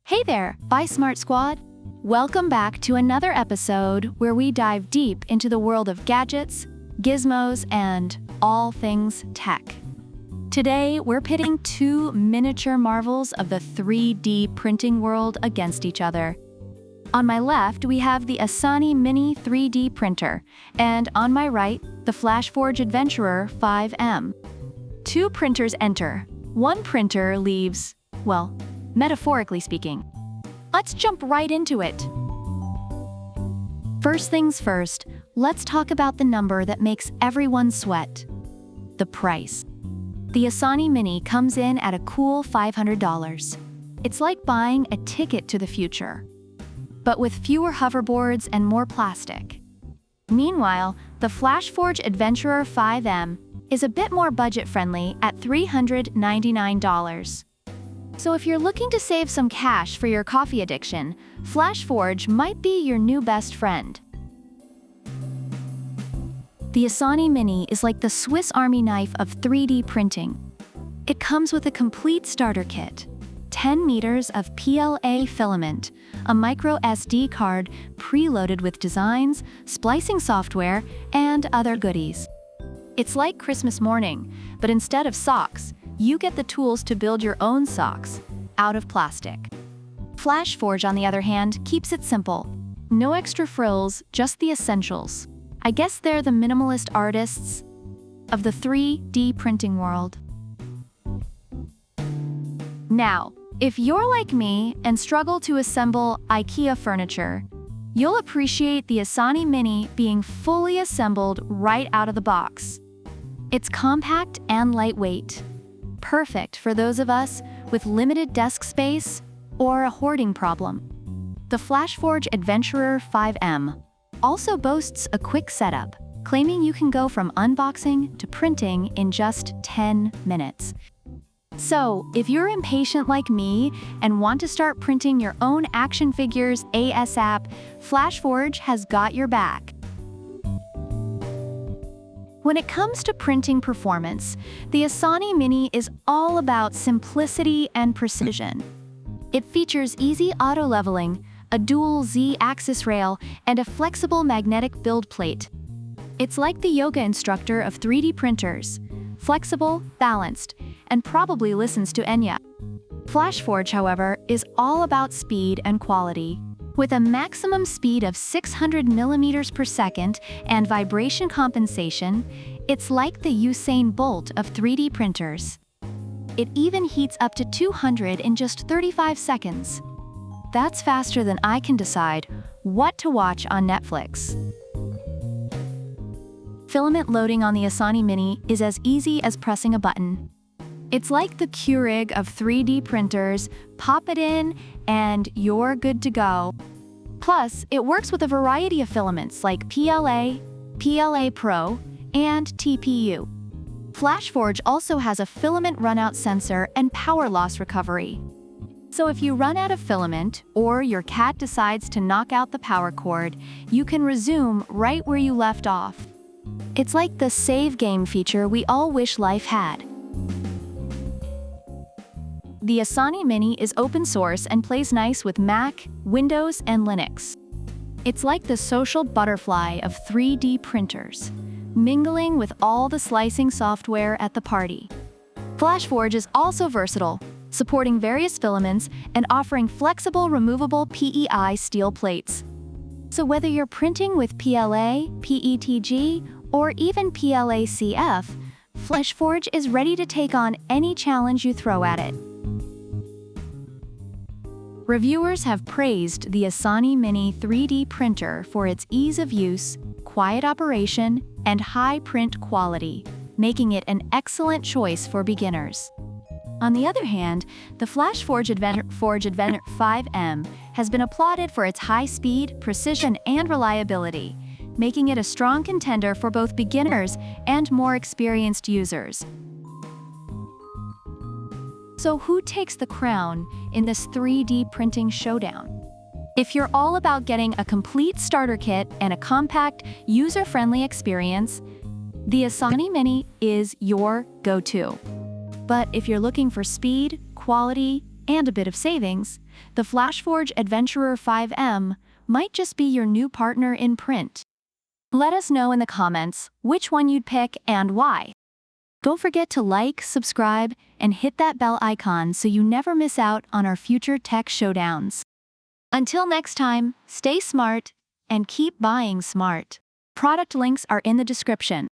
Hey there, Bye Smart Squad! Welcome back to another episode where we dive deep into the world of gadgets, gizmos, and all things tech. Today, we're pitting two miniature marvels of the 3D printing world against each other. On my left, we have the Asani Mini 3D printer, and on my right, the FlashForge Adventurer 5M. Two printers enter. One printer leaves, well, metaphorically speaking. Let's jump right into it. First things first, let's talk about the number that makes everyone sweat. The price. The Asani Mini comes in at a cool $500. It's like buying a ticket to the future, but with fewer hoverboards and more plastic. Meanwhile, the FlashForge Adventurer 5M is a bit more budget-friendly at $399. So if you're looking to save some cash for your coffee addiction, FlashForge might be your new best friend. The Asani Mini is like the Swiss Army knife of 3D printing. It comes with a complete starter kit, 10 meters of PLA filament, a micro SD card preloaded with designs, splicing software, and other goodies. It's like Christmas morning, but instead of socks, you get the tools to build your own socks, out of plastic. FlashForge, on the other hand, keeps it simple. No extra frills, just the essentials. I guess they're the minimalist artists of the 3D printing world. Now, if you're like me and struggle to assemble IKEA furniture, you'll appreciate the Asani Mini being fully assembled right out of the box. It's compact and lightweight, perfect for those of us with limited desk space or a hoarding problem. The FlashForge Adventurer 5M also boasts a quick setup, claiming you can go from unboxing to printing in just 10 minutes. So, if you're impatient like me and want to start printing your own action figures ASAP, FlashForge has got your back. When it comes to printing performance, the Asani Mini is all about simplicity and precision. It features easy auto-leveling, a dual Z-axis rail, and a flexible magnetic build plate. It's like the yoga instructor of 3D printers, flexible, balanced, and probably listens to Enya. FlashForge, however, is all about speed and quality. With a maximum speed of 600 millimeters per second and vibration compensation, it's like the Usain Bolt of 3D printers. It even heats up to 200 in just 35 seconds. That's faster than I can decide what to watch on Netflix. Filament loading on the Asani Mini is as easy as pressing a button. It's like the Keurig of 3D printers. Pop it in, and you're good to go. Plus, it works with a variety of filaments like PLA, PLA Pro, and TPU. FlashForge also has a filament runout sensor and power loss recovery. So if you run out of filament, or your cat decides to knock out the power cord, you can resume right where you left off. It's like the save game feature we all wish life had. The Asani Mini is open source and plays nice with Mac, Windows, and Linux. It's like the social butterfly of 3D printers, mingling with all the slicing software at the party. FlashForge is also versatile, supporting various filaments and offering flexible, removable PEI steel plates. So whether you're printing with PLA, PETG, or even PLA-CF, FlashForge is ready to take on any challenge you throw at it. Reviewers have praised the Asani Mini 3D printer for its ease of use, quiet operation, and high print quality, making it an excellent choice for beginners. On the other hand, the FlashForge Adventurer 5M has been applauded for its high speed, precision, and reliability, making it a strong contender for both beginners and more experienced users. So who takes the crown in this 3D printing showdown? If you're all about getting a complete starter kit and a compact, user-friendly experience, the Asani Mini is your go-to. But if you're looking for speed, quality, and a bit of savings, the FlashForge Adventurer 5M might just be your new partner in print. Let us know in the comments which one you'd pick and why. Don't forget to like, subscribe, and hit that bell icon so you never miss out on our future tech showdowns. Until next time, stay smart and keep buying smart. Product links are in the description.